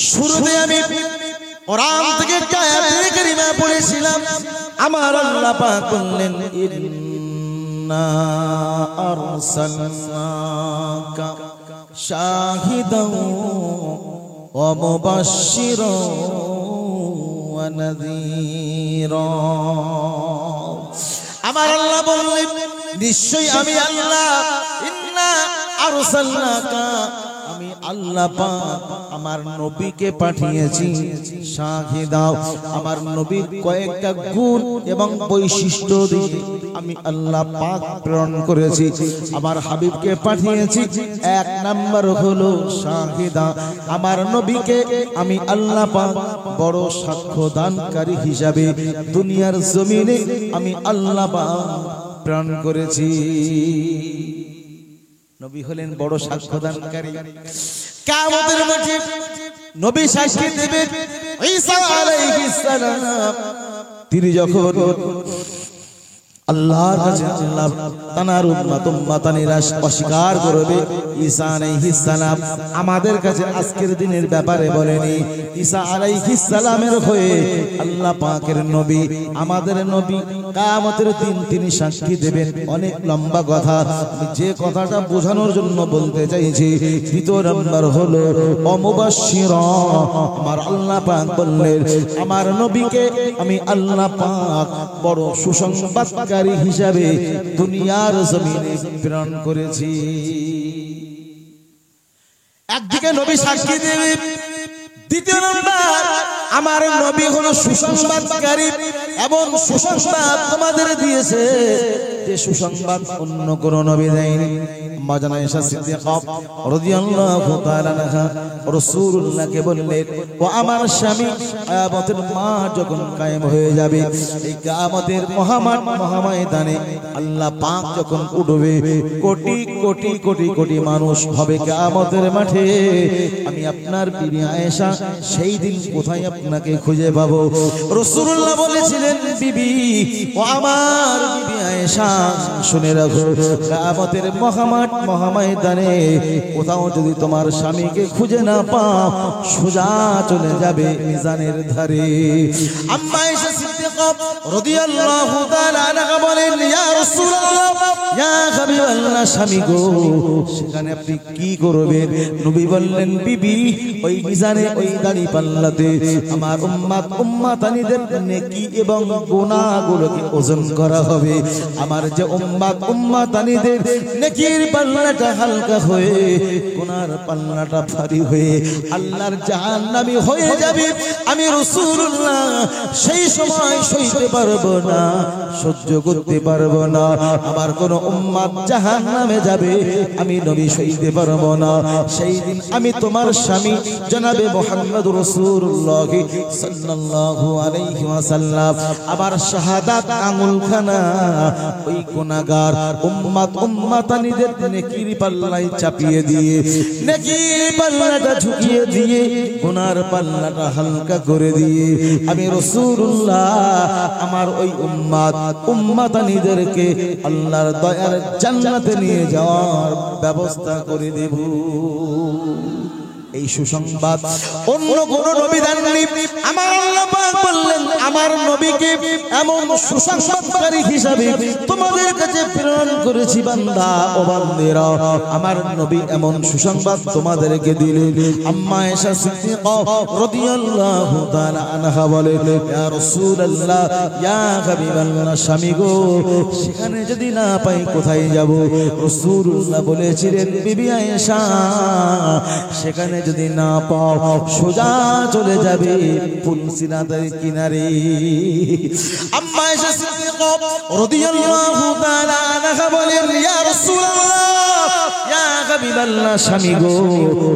শুরুতে আমি কোরআন থেকে আয়াতে কারিমা পড়েছিলাম। আমার আল্লাহ পাক বললেন, ইন্না আরসালনাকা শাহিদাও ওয়া মুবাশশিরাও ওয়া নাযীরা। আমার আল্লাহ বললেন, নিশ্চয়ই আমি আল্লাহ, ইন্না আরসালনাকা, আমি আল্লাহ পাক আমার নবীকে পাঠিয়েছি শাহিদাও, আমার নবীর কয়েকটা গুণ এবং বৈশিষ্ট্য দিয়ে আমি আল্লাহ পাক প্রেরণ করেছি। আমার হাবিবকে পাঠিয়েছি, এক নাম্বার হলো শাহিদা, আমার নবীকে আমি আল্লাহ পাক বড় সাক্ষ্যদানকারী হিসাবে দুনিয়ার জমিনে আমি আল্লাহ পাক প্রেরণ করেছি। নবী হলেন বড় সাক্ষ্যদানকারী। কিয়ামতের মাঠে নবী সাক্ষী দেবেন। ঈসা আলাইহিস সালাম তিনি যখন আল্লাহর কাছে আল্লাহ তানার উম্মতানিরা অস্বীকার করবে, ঈসা আলাইহিস সালাম আমাদের কাছে আজকের দিনের ব্যাপারে বলেনি। ঈসা আলাইহিস সালামের হয়ে আল্লাহ পাকের নবী, আমাদের নবী কিয়ামতের দিন তিনি সাক্ষী দেবেন। অনেক লম্বা কথা, যে কথাটা বোঝানোর জন্য বলতে চাইছি। দ্বিতীয় নাম্বার হলো অমুবাশশিরা, আমার আল্লাহ পাক বললেন আমার নবীকে আমি আল্লাহ পাক বড় সুসংবাদকারী হিসাবে দুনিয়ার জমিনে প্রেরণ করেছি। একদিকে নবী সাক্ষী দেবে, দ্বিতীয় নম্বর আমার নবী হলো সুসংবাদকারী এবং সুসংবাদ তোমাদের দিয়েছে যে সুসংবাদ অন্য কোন নবী দেয়নি। আম্মা জান আয়েশা সিদ্দিকা রাদিয়াল্লাহু তাআলা আনহা রাসূলুল্লাহকে বললেন, ও আমার স্বামী, কিয়ামতের মাঠ যখন কায়েম হয়ে যাবে, এই কিয়ামতের মহাময়দানে আল্লাহ পাক যখন উঠবে, কোটি কোটি কোটি কোটি মানুষ হবে কিয়ামতের মাঠে, আমি আপনার বিবি আয়েশা সেই দিন কোথায় আপনাকে খুঁজে পাবো? রাসূলুল্লাহ বলেছিলেন, বিবি, ও আমার বিবি আয়েশা শুনে রাখো, কিয়ামতের মহাময়দানে কোথাও যদি তোমার স্বামীকে খুঁজে না পাও, সোজা চলে যাবে মিজানের ধারে। আম্মা আয়েশা সিদ্দিকা রাদিয়াল্লাহু তাআলা আনহা বলেন, ইয়া রাসূলুল্লাহ, ইয়া হাবিবাল্লাহ, স্বামী গো, সেখানে আপনি কি করবেন? নবী বললেন, বিবি, ওই মিজানে, ওই দাড়ি পাল্লাতে আমার উম্মতানিদের নেকি এবং গুনাহগুলোকে ওজন করা হবে। আমার যে উম্মতানিদের নেকির পাল্লাটা হালকা হয়ে গুনার পাল্লাটা ভারী হয়ে আল্লাহর জাহান্নামী হয়ে যাবে। আমি রাসূলুল্লাহ সেই সময় সইতে পারবো না, সহ্য করতে পারবো না। আমার কোন উম্মত জাহান্নামে যাবে, আমি নবী সইতে পারবো না। সেই দিন আমি তোমার স্বামী জনাবে মুহাম্মদুর রাসূলুল্লাহ সাল্লাল্লাহু আলাইহি ওয়াসাল্লাম আবার শাহাদাত আঙ্গুলখানা ওই গুনাহগার উম্মতানিদের নেকির পাল্লায় চাপিয়ে দিয়ে, নেকির পাল্লাটা ঝুঁকিয়ে দিয়ে, গুনার পাল্লাটা হালকা করে দিয়ে আমি রাসূলুল্লাহ আমার ওই উম্মতানিদেরকে আল্লাহর দয়ার জান্নাতে নিয়ে যাওয়ার ব্যবস্থা করে দেব। এই সুসংবাদ অন্য কোন নবী দেননি। আমার আল্লাহ পাক বললেন, আমার নবীকে এমন সুসংবাদকারী হিসাবে তোমাদের কাছে প্রেরণ করেছি। বান্দা ও বান্দেরা, আমার নবী এমন সুসংবাদ তোমাদেরকে দিলেন। আম্মা আয়েশা সিদ্দিকা রাদিয়াল্লাহু তাআলা আনহা বলেন, ইয়া রাসূলুল্লাহ, ইয়া হাবিবাল্লাহ, স্বামী গো, সেখানে যদি না পাই কোথায় যাব? রাসূলুল্লাহ বলেছিলেন, বিবি আয়েশা, সেখানে যদি না পাও, সোজা চলে যাবে পুলসিরাতের কিনারে। আম্মা আয়েশা সিদ্দিকা রাদিয়াল্লাহু তাআলা আনহা বলেন, ইয়া রাসূলুল্লাহ, ইয়া হাবিবাল্লাহ, স্বামী গো,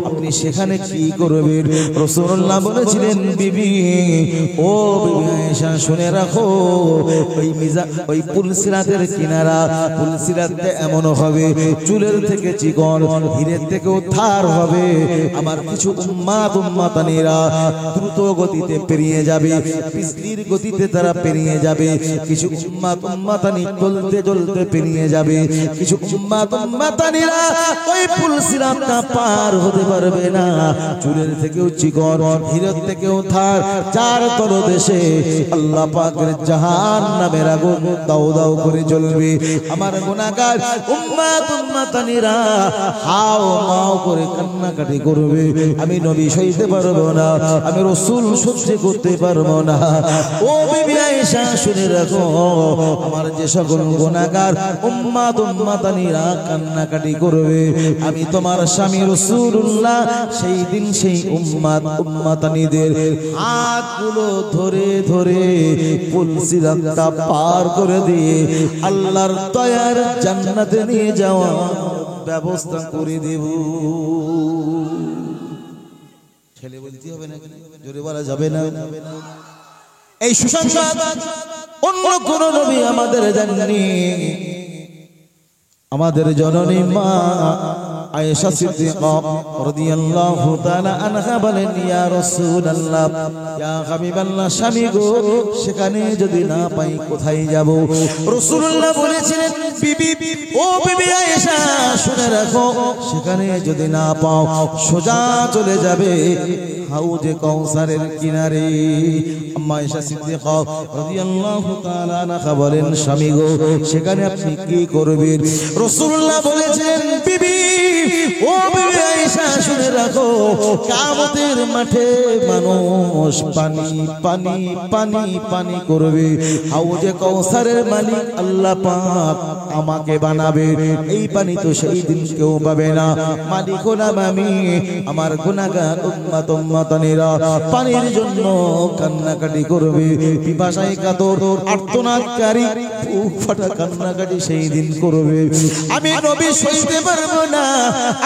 আপনি সেখানে কি করবেন? রাসূলুল্লাহ বলেছিলেন, বিবি, ও বিবি আয়েশা, শুনে রাখো, ওই পুলসিরাতের কিনারা, পুলসিরাতে এমন হবে চুলের থেকে চিকন, হীরের থেকেও ধার হবে। আমার কিছু উম্মতানিরা দ্রুত গতিতে পেরিয়ে যাবে, বিজলির গতিতে তারা পেরিয়ে যাবে। কিছু উম্মতানি চলতে চলতে পেরিয়ে যাবে। কিছু উম্মতানিরা ওই পুল সিরাতটা পার হতে পারবে না। চুলের থেকেও চিকন, হীরের থেকেও ধার, চার তলদেশে আল্লাহ পাকের জাহান্নামের আগুন দাউ দাউ করে জ্বলবে। আমার গুনাহগার উম্মত উম্মতানিরা হাও মাও করে কান্নাকাটি করবে, আমি নবী সইতে পারবো না, আমি রাসূল সহ্য করতে পারবো না। ও বিবি আয়েশা শুনে রাখো, আমার যে সকল গুনাহগার উম্মত উম্মতানিরা কান্নাকাটি করবে, আমি তোমার স্বামী রাসূলুল্লাহ সেই দিন সেই উম্মত উম্মতানিদের হাতগুলো ধরে ধরে পুল সিরাতটা পার করে দিয়ে আল্লাহর দয়ার জান্নাতে নিয়ে যাওয়া ব্যবস্থা করে দেব। ছেলে বলতে হবে না, জোরে বলা যাবে না। এই সুসংবাদ অন্য কোন নবী আমাদের জানেননি। আমাদের জননী মা আয়েশা সিদ্দিকা রাদিয়াল্লাহু তাআলা আনহা বলেন, ইয়া রাসূলুল্লাহ, ইয়া হাবিবাল্লাহ, স্বামী গো, সেখানে যদি না পাই কোথায় যাব? রাসূলুল্লাহ বলেছিলেন, বিবি, ও বিবি আয়েশা শুনে রাখো, সেখানে যদি না পাও সোজা চলে যাবে হাউজে কাউসারের কিনারে। আম্মা আয়েশা সিদ্দিকা রাদিয়াল্লাহু তাআলা আনহা বলেন, স্বামী গো, সেখানে আপনি কি করবেন? রাসূলুল্লাহ বলেছেন, বিবি, ও বিবি আয়েশা শুনে রাখো, কিয়ামতের মাঠে মানুষ পানি পানি পানি পানি করবে, হাউজে কাউসারের মালিক আল্লাহ পাক আমাকে বানাবে। এই পানি তো সেই দিন কেউ পাবে না, মালিক হলাম আমি। আমার গুনাহগার উম্মত উম্মতানিরা পানির জন্য কান্নাকাটি করবে, পিপাসায় কাতর আর্তনাদকারী বুক ফাটা কান্নাকাটি সেই দিন করবে। আমি নবী সইতে পারবো না,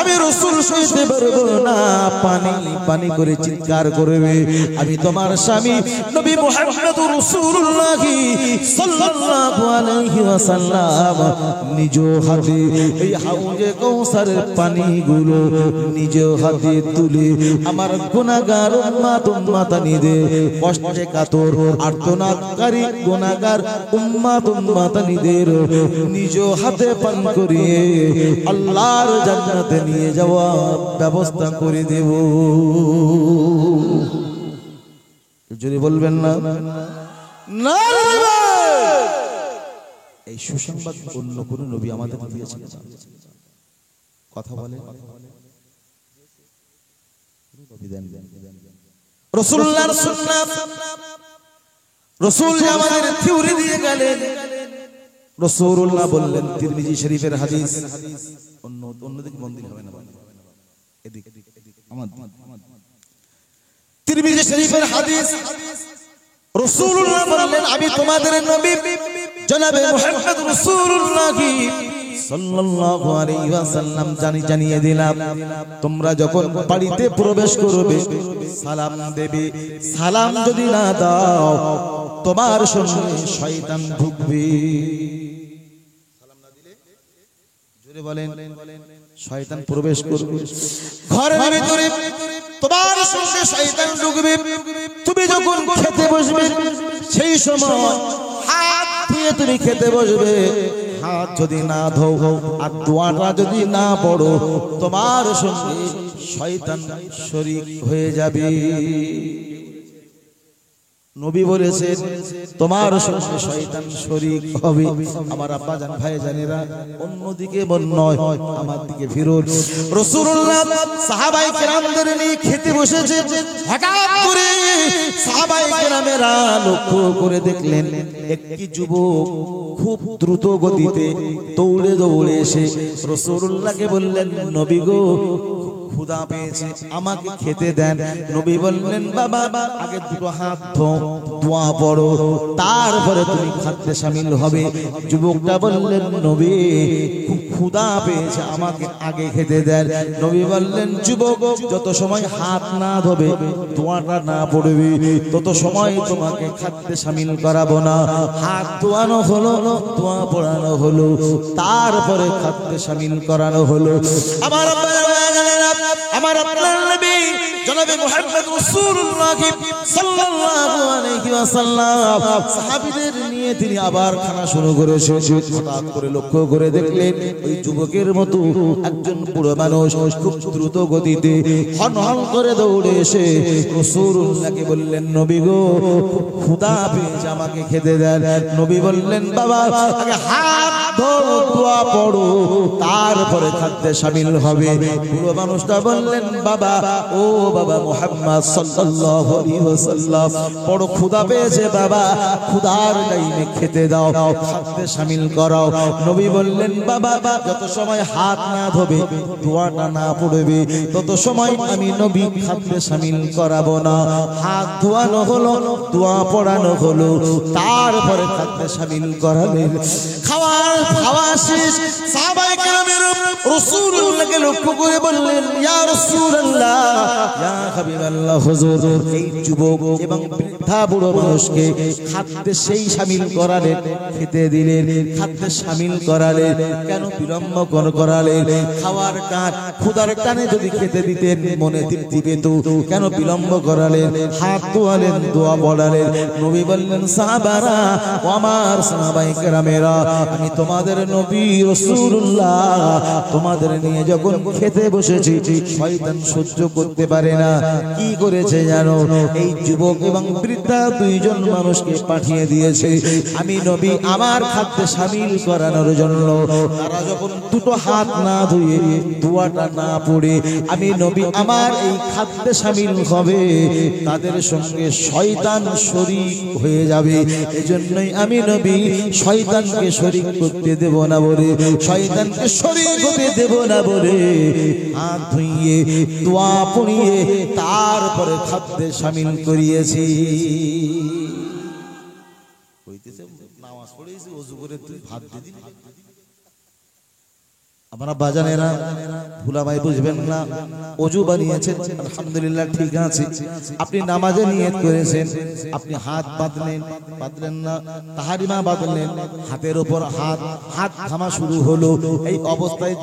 আমি রাসূল সইতে পারবো না, পানি পানি করে চিৎকার করবে। আমি তোমার স্বামী নবী মুহাম্মদুর রাসূলুল্লাহ সাল্লাল্লাহু আলাইহি ওয়াসাল্লাম নিজ হাতে এই হাউজে কাউসারের পানিগুলো নিজ হাতে তুলে আমার গুনাহগার উম্মত উম্মতানিদের কষ্টে কাতর আর্তনাদকারী গুনাহগার উম্মত উম্মতানিদের নিজ হাতে পান করিয়ে আল্লাহর জান্নাতে নিয়ে যাওয়ার ব্যবস্থা করে দেব। যদি বলবেন না, না, এই সুসংবাদ অন্য কোন নবী আমাদের দিয়েছেন? কথা বলে রাসূলুল্লাহর সুন্নাত, রাসূল আমাদের থিওরি দিয়ে গেলেন। রাসূলুল্লাহ বললেন, তিরমিজি শরীফের হাদিস, অন্যদিকে মন্দির হবে না, এদিকে তিরমিজি শরীফের হাদিস। রাসূলুল্লাহ বললেন, আমি তোমাদের নবী জনাবে মুহাম্মদ রাসূলুল্লাহ সাল্লাল্লাহু আলাইহি ওয়াসাল্লাম জানিয়ে দিলাম, তোমরা যখন বাড়িতে প্রবেশ করবে সালাম দেবে, সালাম যদি না দাও তোমার সঙ্গে শয়তান ঢুকবে। সালাম না দিলে জোরে বলেন, শয়তান প্রবেশ করবে ঘরের ভিতরে, তোমার সঙ্গে শয়তান ঢুকবে। তুমি যখন খেতে বসবে সেই সময় হাত দিয়ে তুমি খেতে বসবে, হাত যদি না ধো আর দোয়াটা যদি না পড়ো তোমার সঙ্গে শয়তান শরীক হয়ে যাবে। নবী বলেছেন তোমার সঙ্গে শয়তান শরীক হবে। আমার আব্বা জান ভাই জানেরা, অন্যদিকে নয় আমার দিকে ফিরুন। রাসূলুল্লাহ সাহাবায়ে কেরামদের নিয়ে খেতে বসেছে, হঠাৎ করে সাহাবায়ে কেরামেরা লক্ষ্য করে দেখলেন একটি যুবক খুব দ্রুত গতিতে দৌড়ে দৌড়ে এসে রাসূলুল্লাহকে বললেন, নবী গো, ক্ষুধা পেয়েছে, আমাকে খেতে দেন। নবী বললেন, বাবা আগে দুটো হাত ধো, দোয়া পড়ো, তারপরে তুমি খাদ্যে শামিল হবে। যুবকটা বললেন, নবী খুব ক্ষুধা পেয়েছে, আমাকে আগে খেতে দেন। নবী বললেন, যুবক যত সময় হাত না ধোবে, দোয়াটা না পড়বে, তত সময় তোমাকে খাদ্যে শামিল করাবো না। হাত ধোয়ানো হলো, দোয়া পড়ানো হলো, তারপরে খাদ্যে শামিল করানো হলো। আমার আপনার নবী জনাবে জনাবে মুহাম্মদ রাসূলুল্লাহ সাল্লাল্লাহু আলাইহি ওয়াসাল্লাম সাহাবীদের নিয়ে তিনি আবার খানা শুরু করেছেন। হঠাৎ করে লক্ষ্য করে দেখলেন ওই যুবকের মতো একজন বুড়ো মানুষ খুব দ্রুত গতিতে হনহন করে দৌড়ে এসে রাসূলুল্লাহকে বললেন, নবী গো, ক্ষুধা পেয়েছে, আমাকে খেতে দেন। নবী বললেন, বাবা আগে হাত ধোও, দোয়া পড়ো, তারপরে খাদ্যে শামিল হবে। বুড়ো মানুষটা বললেন, বাবা, ও বাবা মুহাম্মদ সাল্লাল্লাহু আলাইহি ওয়াসাল্লাম, বড় ক্ষুধা পেয়েছে বাবা, ক্ষুধার টাইমে খেতে দাও, খাদ্যে শামিল করাও। নবী বললেন, বাবা যত সময় হাত না ধোবে, দোয়াটা না পড়বে, তত সময় আমি নবী খাদ্যে শামিল করাবো না। হাত ধোয়ানো হলো, দোয়া পড়ানো হলো, তারপরে খাদ্যে শামিল করালেন। খাওয়া শেষ, সাহাবায়ে কেরামের রাসূলুল্লাহকে লক্ষ্য করে বললেন, ইয়া রাসূলুল্লাহ, ইয়া হাবিবাল্লাহ, হুজুর, এই যুবক এবং বৃদ্ধা বুড়ো মানুষকে খাদ্যে সেই শামিল করালেন, খেতে দিলেন, খাদ্যে শামিল করালেন, কেন বিলম্ব করালেন? খাওয়ার টান, ক্ষুধার টানে যদি খেতে দিতেন মনে তৃপ্তি পেত, কেন বিলম্ব করালেন? হাত ধোয়ালেন, দোয়া পড়ালেন। নবী বললেন, সাহাবারা, আমার সাহাবায়ে কেরামেরা, আমি তোমাদের নবী রাসূলুল্লাহ, তোমাদের নিয়ে যখন খেতে বসেছি, শয়তান সহ্য করতে পারে না। কি করেছে জানো? এই যুবক এবং বৃদ্ধা দুইজন মানুষকে পাঠিয়ে দিয়েছে আমি নবী আমার খাদ্যে শামিল করানোর জন্য। তারা যখন দুটো হাত না ধুয়ে, দোয়াটা না পড়ে আমি নবী আমার এই খাদ্যে শামিল হবে, তাদের সঙ্গে শয়তান শরীক হয়ে যাবে। এজন্যই আমি নবী শয়তানকে শরীক করতে দেব না বলে, শয়তানকে শরীক হতে দেব না বলে হাত ধুইয়ে, দোয়া পড়িয়ে, তারপরে খাদ্যে শামিল করিয়েছি। নামাজ পড়েছি, ওযু করে তুই ভাত দিবি। আমরা বাজানেরা ভুলাভাই বুঝবেন না, ওযু বানিয়েছেন, আলহামদুলিল্লাহ, ঠিক আছে। আপনি নামাজে নিয়ত করেছেন, আপনি হাত বাঁধলেন না, তাহারিমা বাঁধলেন, হাতের উপর হাত ঘামা শুরু হলো। এই অবস্থায়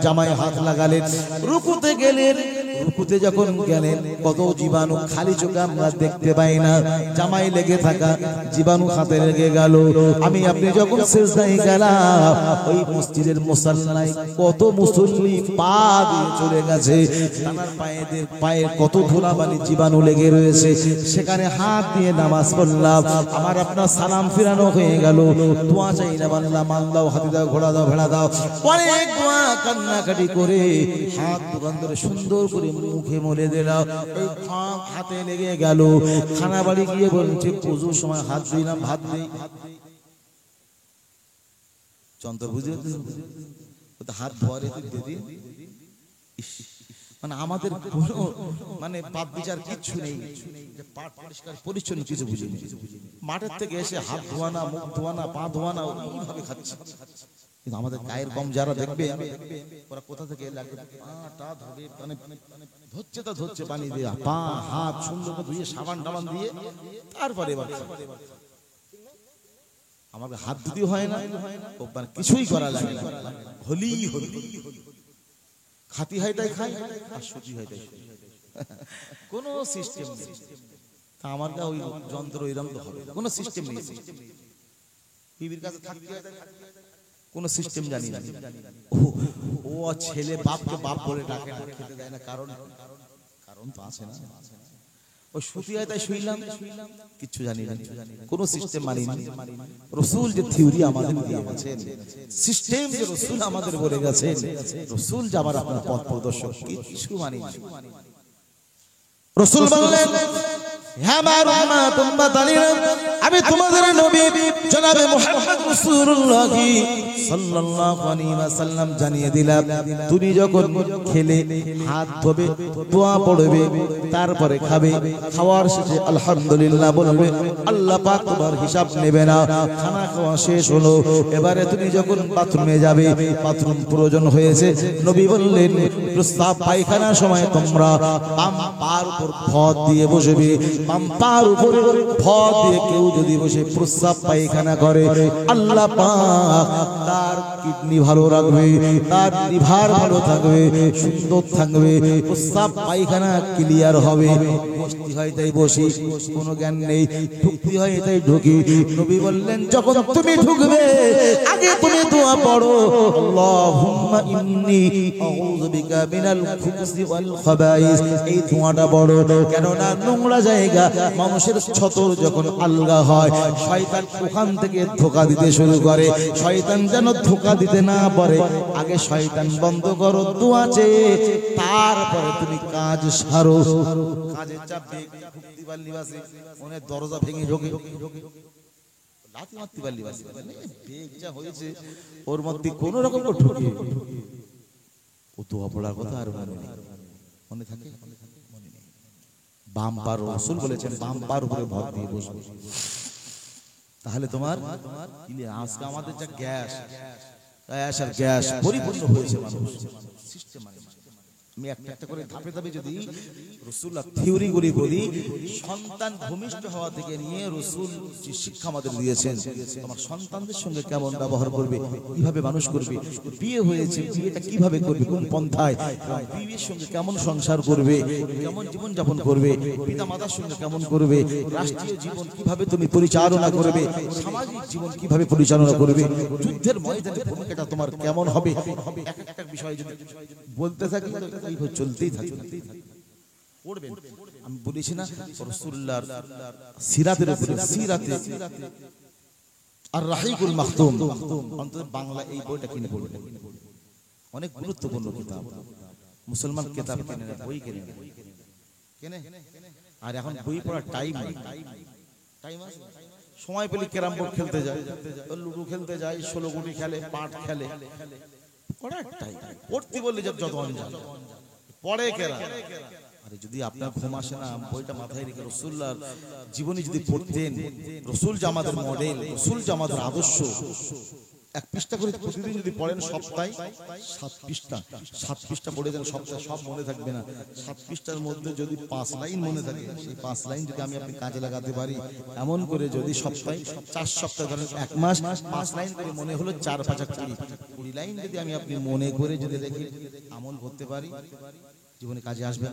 জামায় হাত লাগালেন, রুকুতে গেলেন। রুকুতে যখন গেলেন, কত জীবাণু, খালি চোখে আমরা দেখতে পাই না, জামায় লেগে থাকা জীবাণু হাতে লেগে গেল। আমি আপনি যখন সিজদায় গেলাম, ওই মসজিদের মুসাল্লায় কত মুসল্লি পা দিয়ে চলে গেছে, তার পায়ে কত ধুলাবালি জীবাণু লেগে রয়েছে, সেখানে হাত দিয়ে নামাজ পড়লাম। আমার আপনার সালাম ফিরানো হয়ে গেল, দোয়া চাই না, বান্দা মান দাও, হাতি দাও, ঘোড়া দাও, ভেড়া দাও, অনেক দোয়া কান্নাকাটি করে হাত দোকান ধরে সুন্দর করে মুখে মলে দিলাম। এই হাতে লেগে গেল। খানা বাড়ি গিয়ে বলছে, ওযুর সময় হাত দিলাম, ভাত দিই, যন্ত্র বুঝে হাত ধোয়ারে দিদি। মানে আমাদের কোনো মানে পাপ বিচার কিচ্ছু নেই, পাট পরিষ্কার পরিচ্ছন্ন কিছু বুঝিনি। মাঠের থেকে এসে হাত ধোয়ানা, মুখ ধোয়ানা, পা ধোয়ানা, এইভাবে খাচ্ছে। কিন্তু আমাদের গায়ের কম যারা দেখবে, ওরা কোথা থেকে লাগে, পাটা ধরে মানে ধরছে পানি দিয়ে, পা হাত সুন্দর করে ধুয়ে সাবান টাবান দিয়ে তারপরে এবার আমাকে হাত ধুতে হয় না, কিছুই করা লাগে না, হলি খাতি হয় তাই খাই, আর সুতি হয় তাই কোনো সিস্টেম নেই। তা আমার না ওই যন্ত্র এরকম তো হবে, কোনো সিস্টেম নেই। বিবির কাছে থাকতে হয়, কোনো সিস্টেম জানি না। ও ছেলে বাপকে বাপ বলে ডাকে না, খেতে দেয় না, কারণ তো আছে না। ওই সুতি হয় তাই শুইলাম, কিচ্ছু জানি না, কোনো সিস্টেম মানি না। রাসূল যে থিওরি আমাদের দিয়ে গেছেন, সিস্টেম যে রাসূল আমাদের বলে গেছেন, রাসূল যে আমার আপনার পথ প্রদর্শক, কিছু মানি না। রাসূল বললেন, হ্যাঁ আমার উম্মত উম্মতানিরা, আমি তোমাদের নবী জনাবে মুহাম্মদ রাসূলুল্লাহ সাল্লাল্লাহু আলাইহি ওয়াসাল্লাম জানিয়ে দিলাম, তুমি যখন খেলে হাত ধোবে, দোয়া পড়বে, তারপরে খাবে, খাওয়ার শেষে আলহামদুলিল্লাহ বলবে, আল্লাহ পাক তোমার হিসাব নেবে না। খানা খাওয়া শেষ হলো, এবারে তুমি যখন বাথরুমে যাবে, বাথরুম প্রয়োজন হয়েছে, নবী বললেন, প্রস্রাব পায়খানার সময় তোমরা বাম পার উপর ভর দিয়ে বসবে, বাম্পার উপরে ভর দিয়ে কেউ যদি বসে প্রস্রাব পায়খানা করে, আল্লাহ পাক তার কিডনি ভালো রাখবে, তার লিভার ভালো থাকবে, সুন্দর থাকবে, প্রস্রাব পায়খানা ক্লিয়ার হবে। বসতি হয় তাই বসি, কোনো জ্ঞান নেই, ঢুকতে হয় তাই ঢুকি। নবী বললেন যখন তুমি ঢুকবে আগে তুমি দোয়া পড়ো, আল্লাহুম্মা ইন্নী আউযু বিকা মিনাল খুবুসি ওয়াল খাবাইস। এই দোয়াটা পড়ো, কেননা নোংরা জায়গা মানুষের ছতর যখন আলগা হয়, শয়তান ওখান থেকে ধোঁকা দিতে শুরু করে। শয়তান যেন ধোঁকা দিতে না পারে, আগে শয়তান বন্ধ করো দোয়া চেয়ে, তারপরে তুমি কাজ সারো। কাজের চাপ ঢুকতে পারলি বাসে, মনে দরজা ভেঙে ঢোকে, লাথি মারতে পারলি বাসে, বেগ যা হয়েছে ওর মধ্যে কোন রকম ঢুকে ও দোয়া পড়ার কথা আর মনে থাকে। বাম্পার রাসূল বলেছেন বাম্পার উপরে ভর দিয়ে বসবে, তাহলে তোমার আজকে আমাদের যা গ্যাস আর গ্যাস পরিপূর্ণ হয়েছে মানুষ সিস্টেম। আমি একটা একটা করে ধাপে ধাপে যদি রাসূলুল্লাহ থিওরি গুলি বলি, সন্তান ভূমিষ্ঠ হওয়া থেকে নিয়ে রাসূল যে শিক্ষা আমাদের দিয়েছেন, তোমার সন্তানদের সঙ্গে কেমন ব্যবহার করবে, কিভাবে মানুষ করবে, বিয়ে হয়েছে বিয়েটা কিভাবে করবে, কোন পন্থায়, বিবির সঙ্গে কেমন সংসার করবে, কেমন জীবন যাপন করবে, পিতা মাতার সঙ্গে কেমন করবে, রাষ্ট্রীয় জীবন কিভাবে তুমি পরিচালনা করবে, সামাজিক জীবন কিভাবে পরিচালনা করবে, যুদ্ধের ময়দানে ভূমিকাটা তোমার কেমন হবে, এক একটা বিষয় যদি বলতে থাকি এইভাবে চলতেই থাকবে। পড়বেন, আমি বলেছি না রাসূলুল্লাহর সিরাতের উপরে, সিরাতে আর রাহিকুল মাখতুম, অন্তত বাংলা এই বইটা কিনে পড়বেন, অনেক গুরুত্বপূর্ণ কিতাব। মুসলমান কিতাব কেনে না, বই কেনে না, কেনে। আর এখন বই পড়ার টাইম নেই, টাইম আছে সময় পেলে ক্যারাম বোর্ড খেলতে যায়, লুডো খেলতে যায়, 16 গুটি খেলে, পাট খেলে, পড়ার টাইম। পড়তে বললে যত অঞ্জান পড়ে কেরা। আরে যদি আপনার ঘুম আসে না, বইটা মাথায় রেখে রাসূলুল্লাহর জীবনী যদি পড়তেন, রাসূল যে আমাদের মডেল, রাসূল যে আমাদের আদর্শ, এক পৃষ্ঠা করে প্রতিদিন যদি পড়েন, সপ্তাহে 7 পৃষ্ঠা, 7 পৃষ্ঠা পড়ে দেন, সপ্তাহে সব মনে থাকবে না। 7 পৃষ্ঠার মধ্যে যদি 5 লাইন মনে থাকে, সেই 5 লাইন যদি আমি আপনি কাজে লাগাতে পারি, এমন করে যদি সপ্তাহে 4 সপ্তাহ ধরেন 1 মাস 5 লাইন করে মনে হলো 4 5 20 লাইন যদি আমি আপনি মনে করে যদি রেখে আমল করতে পারি, জীবনে কাজে আসবে।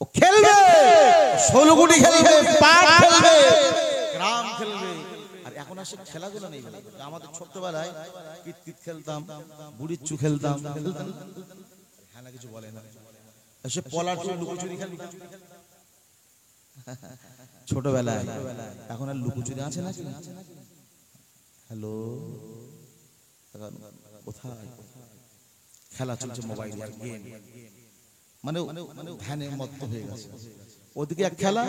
ও খেলবে, 16 গুটি খেলবে, পাট খেলবে, গ্রাম খেলবে। আর এখন আসে খেলাধুলা নেই। আমাদের ছোটবেলায় কিতকিত খেলতাম, বুড়িচ্চু খেলতাম, হ্যাঁ না কিছু বলে না, এসে পলাটু লুকোচুরি খেলতাম ছোটবেলায়। এখন আর লুকোচুরি আছে নাকি? হ্যালো, কোথায়? খেলা চলছে মোবাইল আর গেম, মানে ধ্যানে মত্ত হয়ে গেছে। ওদিকে এক খেলা,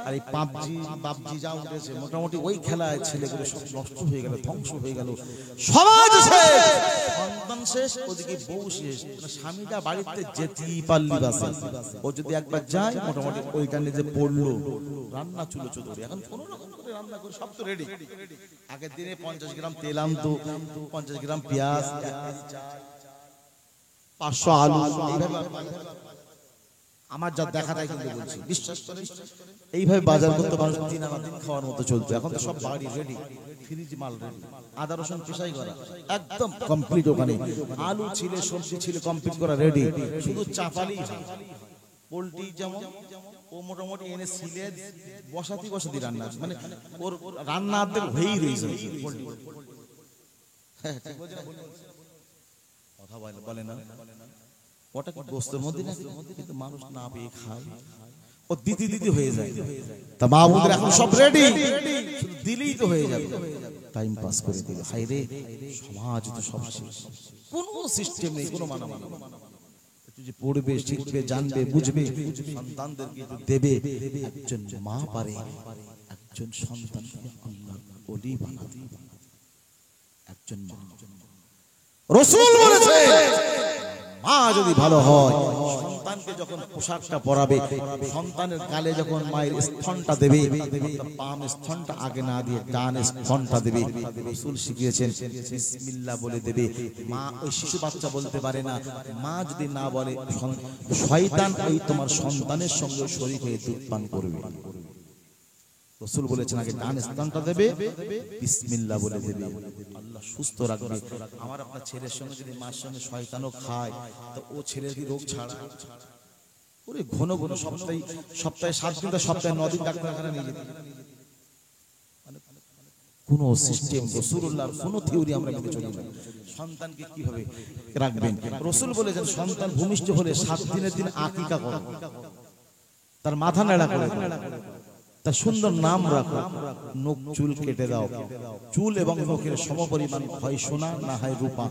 আর এই পাবজি যা উঠেছে, মোটামুটি ওই খেলায় ছেলেগুলো সব নষ্ট হয়ে গেল, ধ্বংস হয়ে গেল, সমাজ শেষ, সন্তান শেষ, ওদিকে বউ শেষ। স্বামীটা বাড়িতে যেতেই পারলি বাসে, ও যদি একবার যায় মোটামুটি ওইটা নিজে পড়লো, রান্না চুলো চুদরি, এখন কোন রকম করে রান্না করে সব তো রেডি। আগের দিনে 50 গ্রাম তেল আনতো, 50 গ্রাম পেঁয়াজ, 500 আলু, আমার যা দেখা যায় কিন্তু বলছি, বিশ্বাস করে এইভাবে বাজার করতে মানুষ দিন খাওয়ার মতো চলতো। এখন তো সব বাড়ি রেডি, ফ্রিজ মাল রেডি, আদা রসুন পেশাই করা একদম কমপ্লিট। ওখানে আলু ছিল, সবজি ছিল, কমপ্লিট করা রেডি, শুধু চাপালি। পোলট্রি যেমন ও মোটামুটি এনে সিলে বসাতি রান্না, মানে ওর রান্না আর্ধেক হয়েই রয়েছে। কথা বলে না, ওটা কি গোস্তের মধ্যে না, কিন্তু মানুষ না পেয়ে খায়, ও দিদি হয়ে যায়। তা মাহবুবের এখন সব রেডি, শুধু দিলেই তো হয়ে যাবে, টাইম পাস করে দিল। হাই রে, সমাজ তো সব শেষ, কোনো সিস্টেম নেই, কোনো মানা যে পড়বে, শিখবে, জানবে, বুঝবে, সন্তানদেরকে দেবে। একজন মা পারে একজন সন্তানকে আল্লাহর ওলি বানাতে, একজন মা। রাসূল বলেছে মা যদি ভালো হয়, সন্তান সন্তানকে যখন পোশাকটা পরাবে, সন্তানের গালে যখন মায়ের স্তনটা দেবে, বাম স্তনটা আগে না দিয়ে ডান স্তনটা দেবে। রাসূল শিখিয়েছেন বিসমিল্লাহ বলে দেবে। মা ওই শিশু বাচ্চা বলতে পারে না, মা যদি না বলে শয়তান ওই তোমার সন্তানের সঙ্গে শরীক হয়ে দুধ পান করবে। রাসূল বলেছেন আগে ডান স্তনটা দেবে, বিসমিল্লাহ বলে দেবে, আল্লাহ সুস্থ রাখবে। আমার আপনার ছেলের সঙ্গে যদি মার সঙ্গে শয়তানও খায়, তো ও ছেলের কি রোগ ছাড়া? ওরে ঘন ঘন সপ্তাহে 7 দিন, সপ্তাহে 9 দিন ডাক্তারখানা নিয়ে যেতে, কোন সিস্টেম রাসূলুল্লাহর কোন থিওরি আমরা মেনে চলি না। সন্তানকে কিভাবে রাখবেন? রাসূল বলেছেন সন্তান ভূমিষ্ঠ হলে 7 দিনের দিন আকিকা করো, তার মাথা নেড়া করে দাও, তার সুন্দর নাম রাখো, নখ চুল কেটে দাও, চুল এবং নখের সমপরিমাণ হয় সোনা না হয় রূপা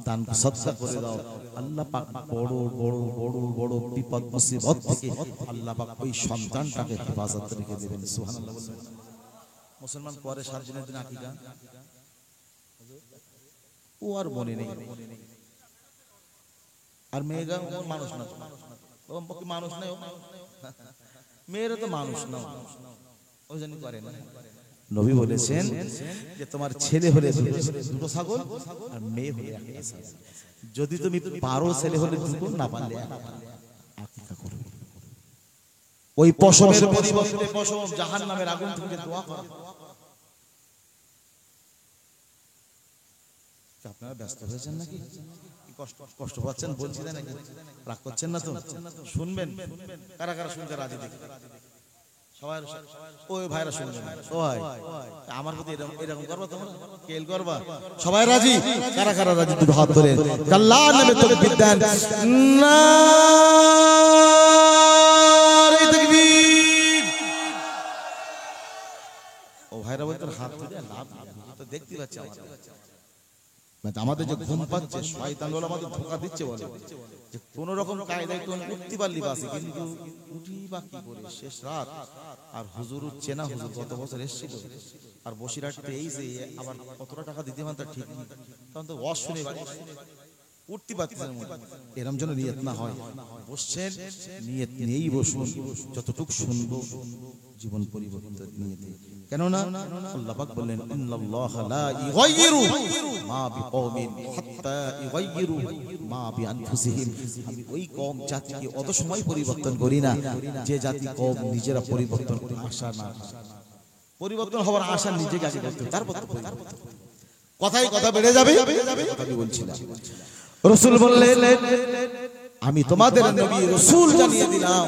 দান সদকা করে দাও। আল্লাহ পাক বড় বড় বড় বড় বিপদ মুসিবত থেকে আল্লাহ পাক ওই সন্তানটাকে হেফাজত রেখে দেবেন। সুবহানাল্লাহ। মুসলমান পরে 7 দিনের দিন আকিকা, ও আর মনে নেই। আর মেয়েরা মানুষ না, ও মানুষ নাই, মেয়েরা তো মানুষ না, ওই জন্য করে না। নবী বলেছেন যে তোমার ছেলে হলে দুটো ছাগল আর মেয়ে হলে একটা ছাগল, যদি তুমি পারো ছেলে হলে দুটো, না পারলে আকিকা করবে। ওই পশমের পরিবর্তে পশম জাহান্নামের আগুন থেকে দোয়া করো। আপনারা ব্যস্ত হয়েছেন নাকি? কষ্ট পাচ্ছেন বলছিলেন নাকি? রাগ করছেন না তো? শুনবেন কারা কারা শুনতে রাজি? দেখি সবাই, ওই ভাইরা শুনবেন। সবাই আমার প্রতি এরকম করবা, তোমরা কেল করবা? সবাই রাজি? কারা কারা রাজি? দুটো হাত ধরে আল্লাহর নামে তাকবীর দেন। নারে তাকবীর। ও ভাইরা বলতেন হাত ধরে লাভ তো দেখতে পাচ্ছি আমাদের যে ঘুম পাচ্ছে, শয়তান বলে আমাদের ধোঁকা দিচ্ছে, বলে যে কোন রকম কায়দায় তো উঠতে পারলি বাসে, কিন্তু উঠি বা কি করে শেষ রাত। আর হুজুর চেনা হুজুর গত বছর এসেছিল, আর বসিরহাটে এই যে আবার কতটা টাকা দিতে পারেন তার ঠিক নেই, তখন তো ওয়াজ শুনে বাড়ি উঠতে পারতেছেন। এরম যেন নিয়ত না হয়, বসছেন নিয়ত নিয়েই বসুন, যতটুকু শুনবো জীবন পরিবর্তন নিয়তে। কেননা আল্লাহ পাক বললেন ইন্নাল্লাহা লা ইউগাইয়িরু মা বিকওমিন হাত্তা ইউগাইয়িরু মা বিআনফুসিহিম। আমি ওই কওম জাতিকে অত সময় পরিবর্তন করি না যে জাতি কওম নিজেরা পরিবর্তন করতে আশা না, পরিবর্তন হওয়ার আশা নিজেকে আগে করতে, তারপর তো কথাই কথা বেড়ে যাবে। আমি বলছিলাম রাসূল বললেন আমি তোমাদের নবী রাসূল জানিয়ে দিলাম,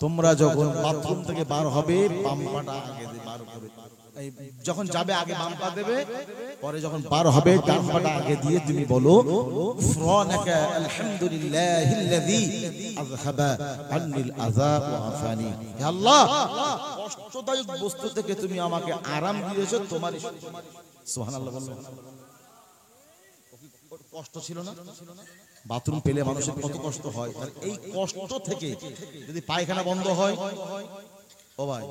তোমরা যখন বাথরুম থেকে বার হবে বাম পাটা আগে বার করে, যখন যাবে আগে বাম পা দেবে, পরে যখন বার হবে ডান পাটা আগে দিয়ে তুমি বলো ফুরানাকা আলহামদুলিল্লাহিল্লাযী আযহাবা আন্নিল আযা ওয়া আফানি। হে আল্লাহ, কষ্টদায়ক বস্তু থেকে তুমি আমাকে আরাম দিয়েছো, তোমারই সুবহানাল্লাহ বলুন। কষ্ট ছিল না? বাথরুম পেলে মানুষের কত কষ্ট হয়, আর এই কষ্ট থেকে যদি পায়খানা বন্ধ হয়, ও ভাই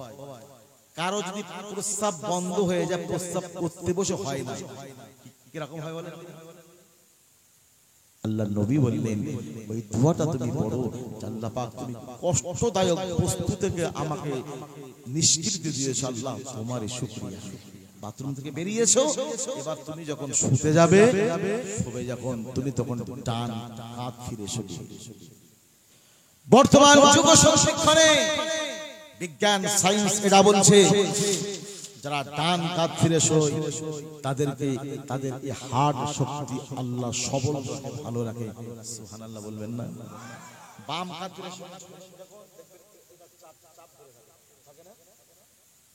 কারো যদি প্রস্রাব বন্ধ হয়ে যায়, প্রস্রাব করতে বসে হয় না, কিরকম হয় বলেন? আল্লাহ নবী বললেন ওই দোয়াটা তুমি পড়ো, আল্লাহ পাক তুমি কষ্টদায়ক বস্তু থেকে আমাকে নিষ্কৃতি দিয়েছো, আল্লাহ তোমারই শুকরিয়া। বাথরুম থেকে বেরিয়েছো, এবার তুমি যখন শুতে যাবে, শুবে যখন তুমি তখন ডান হাত ফিরে শুবে। বর্তমান যুগ সংরক্ষণে বিজ্ঞান সায়েন্স এটা বলছে যারা ডান কাত ফিরে শোয় তাদেরকে তাদের এই হার্ট শক্তি আল্লাহ সবল রাখে, ভালো রাখে। সুবহানাল্লাহ বলবেন না? বাম কাত ফিরে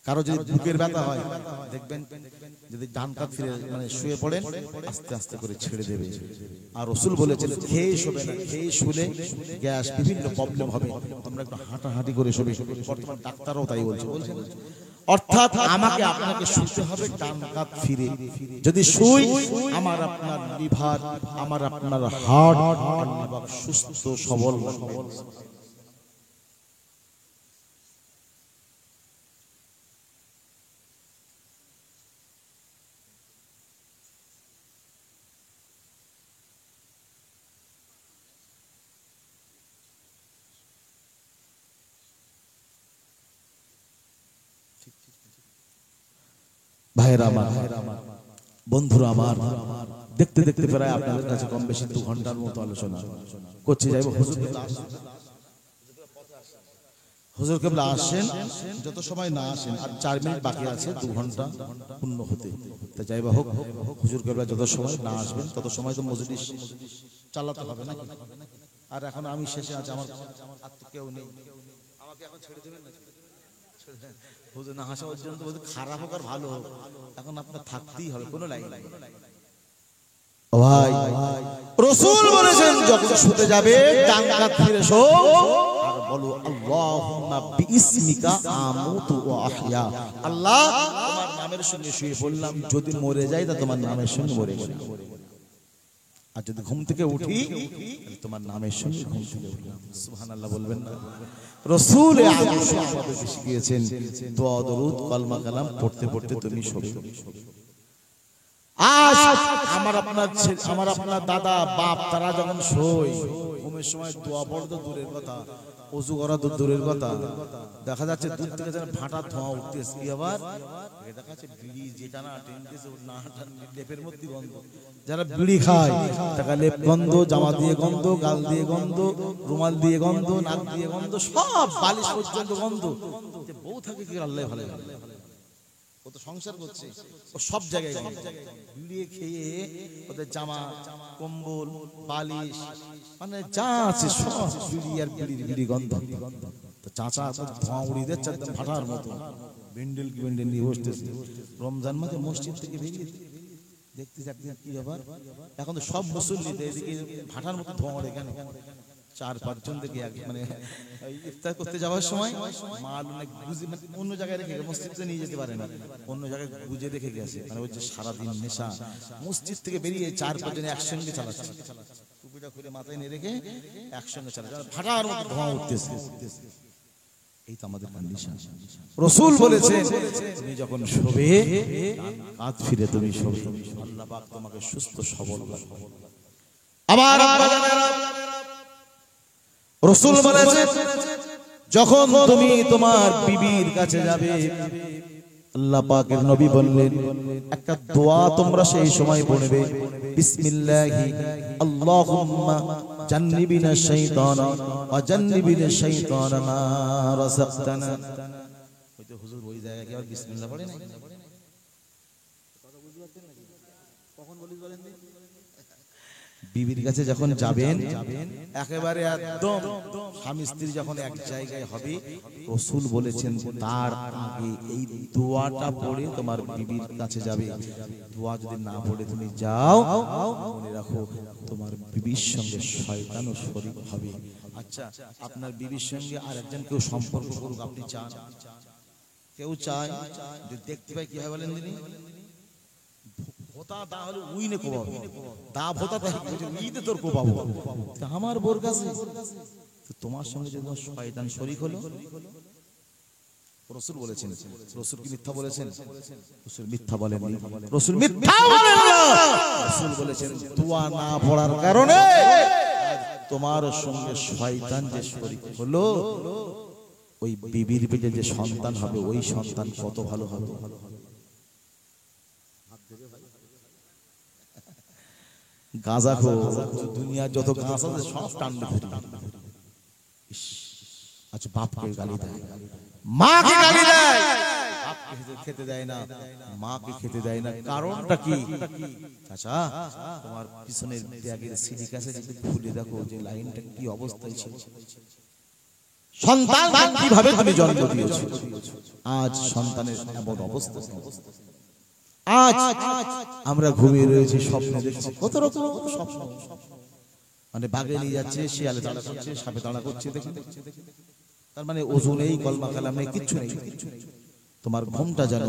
কারো যদি বুকের ব্যথা হয় দেখবেন, যদি ডান কাত ফিরে মানে শুয়ে পড়েন আস্তে আস্তে করে ছেড়ে দেবে। আর রাসূল বলেছেন খেয়ে শোবে না, খেয়ে শুলে গ্যাস বিভিন্ন প্রবলেম হবে, তোমরা একটু হাঁটাহাঁটি করে শোবে। বর্তমান ডাক্তারও তাই বলছে, অর্থাৎ আমাকে আপনাকে শুতে হবে ডান কাত ফিরে। যদি শুই আমার আপনার লিভার, আমার আপনার হার্ট আল্লাহ সুস্থ সবল রাখবে। ভাইরা আমার, বন্ধুরা আমার, দেখতে দেখতে প্রায় আপনাদের কাছে কম বেশি 2 ঘন্টার মতো আলোচনা করছি। যাইব হুজুর কেবলা আসেন, যত সময় না আসেন আর 4 মিনিট বাকি আছে 2 ঘন্টা পূর্ণ হতে। তা যাইবা হোক, হুজুর কেবলা যত সময় না আসবেন তত সময় তো মজলিস চালাতে হবে না। আর এখন আমি শেষে আছি, আমার আর তো কেউ নেই, আমাকে এখন ছেড়ে দেবেন না? হুজুর না আসা পর্যন্ত খারাপ হোক আর ভালো হোক, এখন আপনার থাকতেই হবে, কোনো লাইন নাই। ভাই, রাসূল বলেছেন যখন শুতে যাবে ডান কাত ফিরে শো আর বলো আল্লাহুম্মা বিইসমিকা আমুতু ওয়া আহইয়া। আল্লাহ, তোমার নামের সঙ্গে শুয়ে পড়লাম, যদি মরে যাই তা তোমার নামের সঙ্গে মরে গেলাম, আর যদি ঘুম থেকে উঠি তোমার নামের সঙ্গে ঘুম থেকে উঠলাম। সুবহানাল্লাহ বলবেন না? রাসূল আমাদের শিখিয়েছেন দোয়া দরুদ কলমা কালাম পড়তে পড়তে তুমি শোবে। আজ আমার আপনার দাদা বাপ তারা যখন শোয়, ঘুমের সময় দোয়া পড়া তো দূরের কথা, ওযু করা তো দূরের কথা, দেখা যাচ্ছে দূর থেকে যেন ফাটা ধোঁয়া উঠতেছে। কি আবার দেখা যাচ্ছে বিড়ি যেটা না টেনতেছে না, লেপের মধ্যে গন্ধ। যারা বিড়ি খায় তারা লেপ গন্ধ, জামা দিয়ে গন্ধ, গাল দিয়ে গন্ধ, রুমাল দিয়ে গন্ধ, নাক দিয়ে গন্ধ, সব বালিশ পর্যন্ত গন্ধ। বউ থাকে কি আল্লাহ ভালো জানে, ও তো সংসার করছে, ও সব জায়গায় বিড়ি খেয়ে ওদের জামা, কম্বল, বালিশ, মানে যা আছে সব বিড়ি আর বিড়ি গন্ধ। তো চাচা ধোঁয়া উড়িয়ে দিচ্ছে একদম ফাটার মতো, বেন্ডেল কি বেন্ডেল নিয়ে বসতেছে। রমজান মাসে মসজিদ থেকে বেরিয়ে দেখতেছে একদিন কি ব্যাপার, এখন তো সব মুসল্লিতে এদিকে ফাটার মতো ধোঁয়া ওড়ে কেন? 4-5 জন দেখি মানে ইফতার করতে যাওয়ার সময় মাল অনেক গুজে অন্য জায়গায় রেখে মসজিদে নিয়ে যেতে পারে না, অন্য জায়গায় গুজে রেখে গেছে। মানে ওই যে সারাদিন নেশা, মসজিদ থেকে বেরিয়ে 4-5 জন একসঙ্গে চালাচ্ছে, টুপিটা খুলে মাথায় নিয়ে রেখে একসঙ্গে চালাচ্ছে, ফাটার মতো ধোঁয়া উঠতেছে। এই তো আমাদের কন্ডিশন। রাসূল বলেছেন তুমি যখন শোবে কাঁধ ফিরে তুমি শোবে, আল্লাহ পাক তোমাকে সুস্থ সবল রাখবে। আবার রাসূল বলেছেন যখন তুমি তোমার বিবির কাছে যাবে, আল্লাহ পাকের নবী বললেন একটা দোয়া তোমরা সেই সময় পড়বে, বিসমিল্লাহি আল্লাহুম্মা জান্নিবিনা শাইতানা ওয়া জান্নিবিনা শাইতানা মা রাযাকতানা। ওই তো হুজুর ওই জায়গায় কি আর বিসমিল্লাহ পড়ে না? কথা বুঝতে পারছেন নাকি? কখন বলি বলেন দিন? বিবির কাছে যখন যাবেন একেবারে একদম স্বামী স্ত্রী যখন এক জায়গায় হবে, রাসূল বলেছেন তার আগে এই দোয়াটা পড়ে তোমার বিবির কাছে যাবে। দোয়া যদি না পড়ে তুমি যাও, মনে রাখো তোমার বিবির সঙ্গে শয়তানও শরীক হবে। আচ্ছা, আপনার বিবির সঙ্গে আর একজন কেউ সম্পর্ক করুক আপনি চান? কেউ চায়? দেখতে পাই কি হয় বলেন দিনি? ভোতা দা হলো উইনে কোবাবো, দা ভোতা তাই উইতে তোর কোবাবো। আমার বোর কাছে তোমার সঙ্গে যদি শয়তান শরীক হলো, রাসূল বলেছেন, রাসূল কি মিথ্যা বলেছেন? রাসূল মিথ্যা বলেননি, রাসূল মিথ্যা বলেন না। রাসূল বলেছেন দোয়া না পড়ার কারণে তোমার সঙ্গে শয়তান যে শরীক হলো, ওই বিবির পেটে যে সন্তান হবে ওই সন্তান কত ভালো হবে। গাঁজা খো দুনিয়ার যত গাছ আছে সব টান্ডে ধরি। আচ্ছা, বাপকে গালি দেয়, মাকে গালি দেয়, বাপকে খেতে দেয় না, মাকে খেতে দেয় না, কারণটা কি? আচ্ছা, তোমার পিছনের ব্যাগের সিডি কাছে যদি খুলে দেখো যে লাইনটা কি অবস্থায় ছিল, সন্তান কিভাবে তুমি জন্ম দিয়েছো, আজ সন্তানের এমন অবস্থা। আজ আমরা ঘুমিয়ে রয়েছি, স্বপ্ন দেখছি, কত রকম স্বপ্ন, মানে বাঘে নিয়ে যাচ্ছে, শিয়ালে তাড়া করছে, সাপে তাড়া করছে, তার মানে ওযু নেই, কলমা কালাম নেই, কিচ্ছু নেই। তোমার ঘুমটা যেন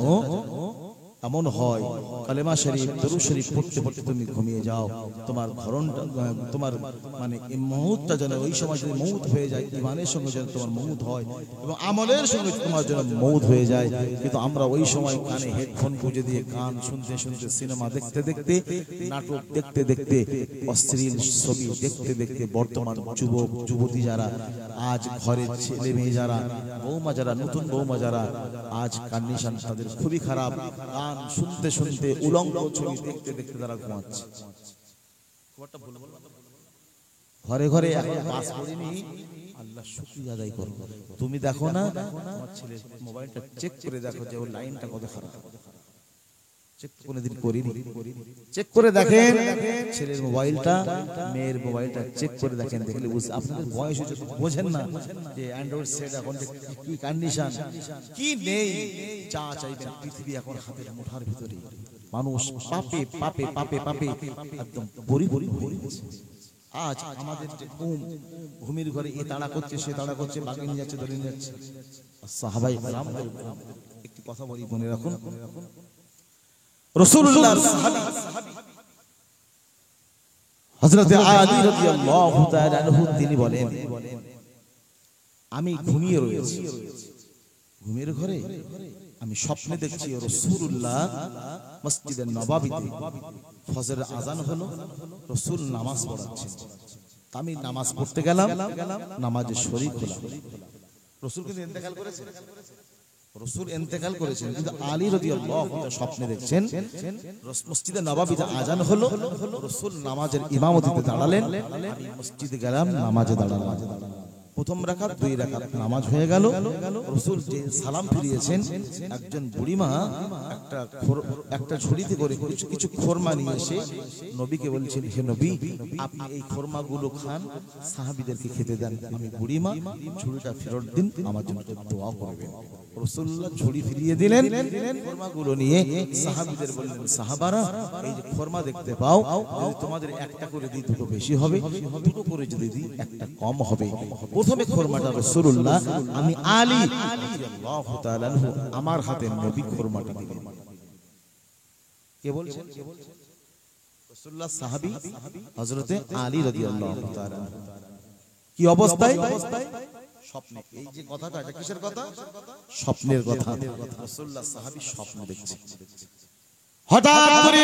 এমন হয় কালেমা শরীফ দরুদ শরীফ পড়তে পড়তে তুমি ঘুমিয়ে যাও, তোমার ধরনটা তোমার মানে এই মুহূর্তটা যেন ওই সময় যদি মউত হয়ে যায়, ঈমানের সঙ্গে যেন তোমার মউত হয় এবং আমলের সঙ্গে তোমার যেন মউত হয়ে যায়। কিন্তু আমরা ওই সময় কানে হেডফোন গুঁজে দিয়ে গান শুনতে শুনতে, সিনেমা দেখতে দেখতে, নাটক দেখতে দেখতে, অশ্লীল ছবি দেখতে দেখতে বর্তমান যুবক যুবতী যারা আজ ঘরের ছেলে মেয়ে যারা, বৌমা যারা, নতুন বৌমা যারা, আজ কন্ডিশন তাদের খুবই খারাপ। গান শুনতে শুনতে, উলঙ্গ ছবি দেখতে দেখতে তারা ঘুমাচ্ছে। ঘরে ঘরে এখন বাস করিনি, আল্লাহ শুকরিয়া আদায় করো। তুমি দেখো না, তোমার ছেলের মোবাইলটা চেক করে দেখো যে ওর লাইনটা কত খারাপ। চেক কোনদিন করিনি, চেক করে দেখেন ছেলের মোবাইলটা, মেয়ের মোবাইলটা চেক করে দেখেন। দেখলে আপনাদের বয়স হচ্ছে, বোঝেন না যে অ্যান্ড্রয়েড সেট এখন কি কন্ডিশন, কি নেই। যা চাইবেন পৃথিবী এখন হাতের মুঠার ভিতরে। মানুষ পাপে পাপে পাপে পাপে একদম বড়ি বড়ি হয়ে গেছে। আজ আমাদের যে ঘুমের ঘরে এ তাড়া করছে, সে তাড়া করছে, বাগিয়ে নিয়ে যাচ্ছে, ধরে নিয়ে যাচ্ছে। সাহাবায়ে কেরাম, একটি কথা বলি, মনে রাখুন, রাসূলুল্লাহর সাহাবী হযরত আলী রাদিয়াল্লাহু তাআলা আনহু তিনি বলেন, আমি ঘুমিয়ে রয়েছি, ঘুমের ঘরে আমি স্বপ্নে দেখছি রাসূলুল্লাহ মসজিদে নববীতে ফজরের আযান হলো, রাসূল নামাজ পড়াচ্ছেন। আমি নামাজ পড়তে গেলাম, নামাজে শরীক হলাম। রাসূল কিন্তু ইন্তেকাল করেছেন, রাসূল ইন্তেকাল করেছেন, কিন্তু আলী রাদিয়াল্লাহু তাআলা স্বপ্নে দেখছেন মসজিদে নববীতে আযান হলো, রাসূল নামাজের ইমামতিতে দাঁড়ালেন, আমি মসজিদে গেলাম, নামাজে দাঁড়ালাম। প্রথম রাকাত, দুই রাকাত নামাজ হয়ে গেল। রাসূল যে সালাম ফিরিয়েছেন, একজন বুড়িমা একটা ঝুড়িতে করে কিছু খোরমা নিয়ে এসে নবীকে বলছেন, হে নবী, আপনি এই খোরমাগুলো খান, সাহাবীদেরকে খেতে দেন। আমি বুড়িমা, ঝুড়িটা ফেরত দিন, আমার জন্য দোয়া করবেন। রাসূলুল্লাহ ঝুড়ি ফিরিয়ে দিলেন, খোরমাগুলো নিয়ে সাহাবীদের বললেন, সাহাবারা, এই যে খোরমা দেখতে পাও, যদি তোমাদের একটা করে দিই দুটো বেশি হবে, দুটো করে যদি দিই একটা কম হবে। প্রথমে খোরমাটা রাসূলুল্লাহ, আমি আলী রাদিয়াল্লাহু তাআলা আনহু আমার হাতে নবী খোরমাটা দিলেন। কে বলছেন? রাসূলুল্লাহ সাহাবী হযরতে আলী রাদিয়াল্লাহু তাআলা। কি অবস্থায়? স্বপ্নে। এই যে কথাটা, এটা কিসের কথা? স্বপ্নের কথা। রাসূলুল্লাহ সাহাবী স্বপ্ন দেখছেন। হঠাৎ করে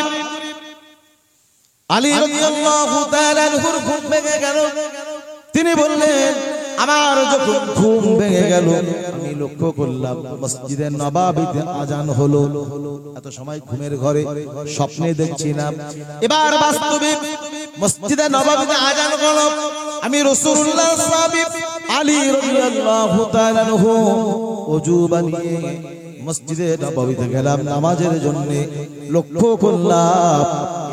আলী রাদিয়াল্লাহু তাআলা আনহুর ঘুম ভেঙে গেল। তিনি বললেন, আমার যখন ঘুম ভেঙে গেল, আমি লক্ষ্য করলাম মসজিদে নববীতে আযান হলো। এত সময় ঘুমের ঘরে স্বপ্নে দেখছিলাম, এবার বাস্তবে মসজিদে নববীতে আযান হলো। আমি রাসূলুল্লাহ সাহাবী আলী রাদিয়াল্লাহু তাআলা আনহু ওযু বানিয়ে মসজিদে নববীতে গেলাম নামাজের জন্য। লক্ষ্য করলাম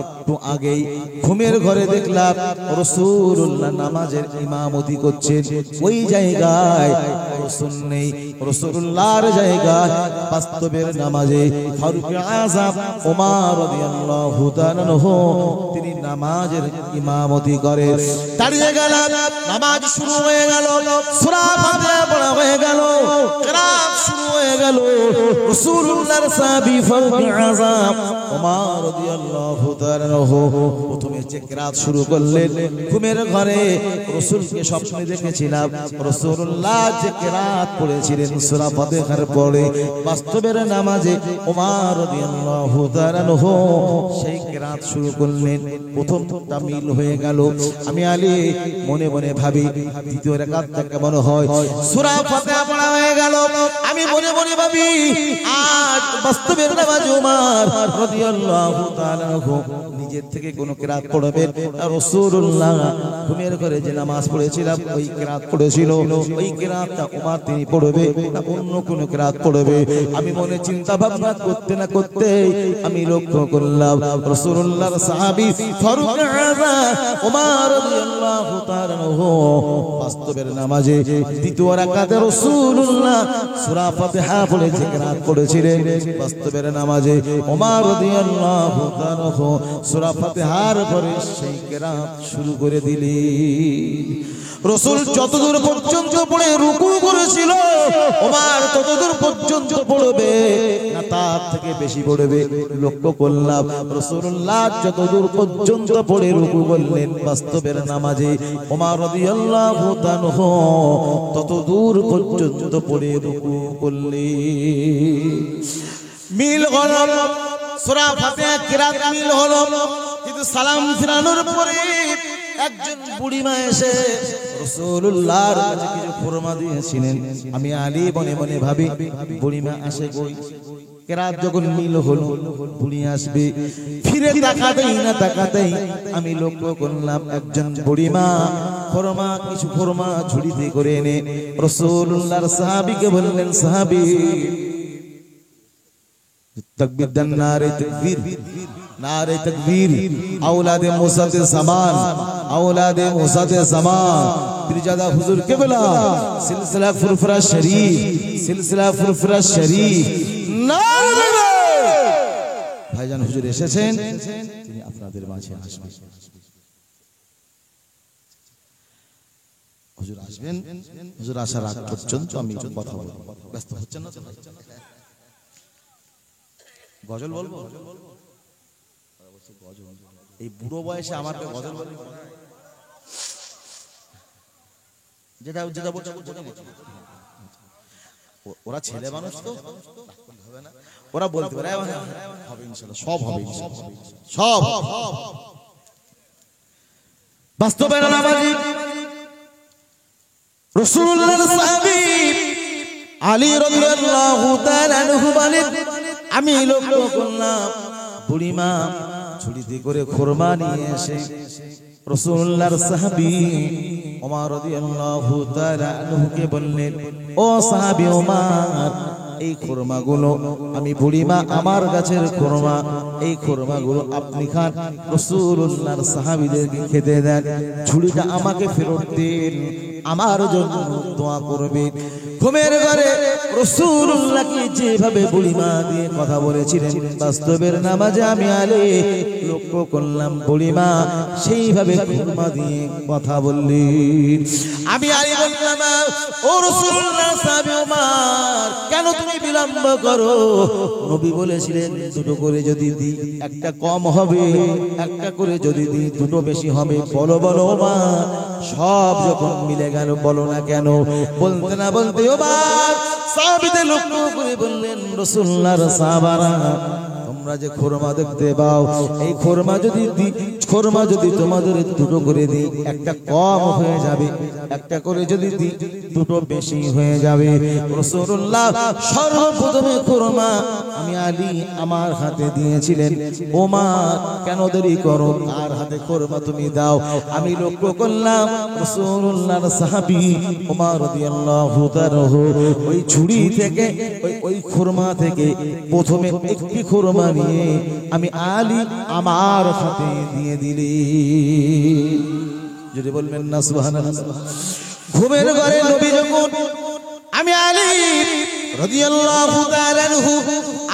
একটু আগেই ঘুমের ঘরে দেখলাম রাসূলুল্লাহ নামাজের ইমামতি করছেন। ওই জায়গায় রাসূল নেই, রাসূলুল্লাহর জায়গায় বাস্তবের নামাজে ফারুক আযম ওমর রাদিয়াল্লাহু তাআলা আনহু তিনি নামাজের ইমামতি করে। দাঁড়িয়ে গেলাম, নামাজ শুরু হয়ে গেল, সূরা ফাতিহা পড়া হয়ে গেল, কিরাত শুরু হয়ে গেল। রাসূলুল্লাহর সাহাবী ফারুক আযম ওমর রাদিয়াল্লাহু তাআলা আনহু প্রথমে যে কিরাত শুরু করলেন, ঘুমের ঘরে রাসূলকে স্বপ্নে দেখেছিলাম রাসূলুল্লাহ যে কিরাত পড়েছিলেন সূরা ফাতিহার পরে, বাস্তবের নামাজে ওমর রাদিয়াল্লাহু তাআলা আনহু সেই কিরাত শুরু করলেন। প্রথমটা মিল হয়ে গেল। আমি আলী মনে মনে ভাবি, দ্বিতীয় রাকাতটা কেমন হয়? সূরা ফাতিহা পড়া হয়ে গেল। আমি মনে মনে ভাবি, আজ বাস্তবের নামাজ ওমর রাদিয়াল্লাহু তাআলা আনহু নিজের থেকে কোন কিরাত পড়বেন। রাসূলুল্লাহ ঘুমের ঘরে যে নামাজ পড়েছিলাম ওই কিরাত পড়েছিল, ওই কিরাতটা ওমর তিনি পড়বে না অন্য কোন কিরাত পড়বে? আমি মনে চিন্তা ভাবনা করতে না করতে আমি লক্ষ্য করলাম রাসূলুল্লাহর সাহাবী ফারুক আযম ওমর রাদিয়াল্লাহু তাআলা আনহু বাস্তবের নামাজে দ্বিতীয় রাকাতে রাসূলুল্লাহ সূরা ফাতিহা পড়ে যে কিরাত পড়েছিলেন, বাস্তবের নামাজে ওমর রাদিয়াল্লাহু তাআলা আনহু সূরা ফাতিহার পরে সেই কিরাত শুরু করে দিলেন। রাসূল যতদূর পর্যন্ত পড়ে রুকু করেছিল, ওমর ততদূর পর্যন্ত পড়বে না তার থেকে বেশি পড়বে। লক্ষ্য করলাম রাসূলুল্লাহ যতদূর পর্যন্ত পড়ে রুকু করলেন বাস্তবের নামাজে, ওমর রাদিয়াল্লাহু তাআলা আনহু ততদূর পর্যন্ত পড়ে রুকু করলেন। মিল হলো, সূরা ফাতিহা কিরাত মিল হলো, কিন্তু সালাম ফিরানোর পরে একজন বুড়িমা এসে রাসূলুল্লাহর কাছে কিছু খুরমা দিয়েছিলেন। আমি আলী মনে মনে ভাবি বুড়িমা আসে কই, রাত যখন মিল হলো বুড়ি আসবে, ফিরে তাকাতেই আমি লক্ষ্য করলাম একজন বুড়িমা কিছু খুরমা ঝুড়িতে করে এনে রাসূলুল্লাহর সাহাবীকে বললেন, সাহাবী তাকবীর দেন, নারে তাকবীর, নারে তাকবীর। আওলাদে মুসাতে জামান, আওলাদে মুসাতে জামান পীরজাদা হুজুর কেবলা সিলসিলা ফুরফুরা শরীফ, সিলসিলা ফুরফুরা শরীফ। ভাইজান হুজুর এসেছেন, তিনি আপনাদের মাঝে আসবেন। হুজুর আসবেন, হুজুর আসার আগ পর্যন্ত আমি কথা বলবো। ব্যস্ত হচ্ছেন না? গজল বলবো? এই বুড়ো বয়সে আমাকে গজল বলবো? যেটা যেটা বলছে ওরা ছেলে মানুষ তো হবে না, ওরা বলতে পারে হবে ইনশাআল্লাহ, সব হবে ইনশাআল্লাহ, সব বাস্তবে নামাজি রাসূলুল্লাহর সাহাবী আলী রাদিয়াল্লাহু তাআলা আনহু বলেন, আমি লক্ষ্য করলাম বুড়িমা ঝুড়িতে করে খুরমা নিয়ে এসে রাসূলুল্লাহর সাহাবী ওমর রাদিয়াল্লাহু তাআলা আনহুকে বললেন, ও সাহাবী ওমর, এই খুরমাগুলো আমি বুড়িমা আমার গাছের খুরমা, এই খুরমাগুলো আপনি খান, রাসূলুল্লাহর সাহাবীদেরকে খেতে দেন, ঝুড়িটা আমাকে ফেরত দিন, আমার জন্য দোয়া করবেন। ঘুমের ঘরে রাসূলুল্লাহকে যেভাবে বুড়িমা দিয়ে কথা বলেছিলেন, বাস্তবের নামাজে আমি আলী লক্ষ্য করলাম বুড়িমা সেইভাবে খুরমা দিয়ে কথা বললেন। আমি আলী বললাম, ও রাসূলুল্লাহ সাহাবী ওমর, কেন তুমি বিলম্ব করো? নবী বলেছিলেন দুটো করে যদি দিই একটা কম হবে, একটা করে যদি দিই দুটো বেশি হবে। বলো বলো ওমর, সব যখন মিলে গেল বলো না কেন? বলতে না বলতে ওমর সাহাবীদের লক্ষ্য করে বললেন, রাসূলুল্লাহর সাহাবারা, তোমরা যে খুরমা দেখতে পাও, এই খুরমা যদি তোমাদের দুটো করে দিই একটা কম হয়ে যাবে, একটা করে যদি দিই দুটো বেশি হয়ে যাবে। রাসূলুল্লাহ সর্বপ্রথমে খুরমা আমি আলী আমার হাতে দিয়েছিলেন। ওমর কেন দেরি করো, আর হাতে খুরমা তুমি দাও। আমি লক্ষ্য করলাম রাসূলুল্লাহর সাহাবী ওমর রাদিয়াল্লাহু তাআলা ওই ঝুড়ি থেকে ওই খুরমা থেকে প্রথমে একটি খুরমা নিয়ে আমি আলী আমার হাতে দিয়ে দিলি। যদি বলবেন না সুবহানাল্লাহ। ঘুমের ঘরে নবী যখন আমি আলী রাদিয়াল্লাহু তাআলা আনহু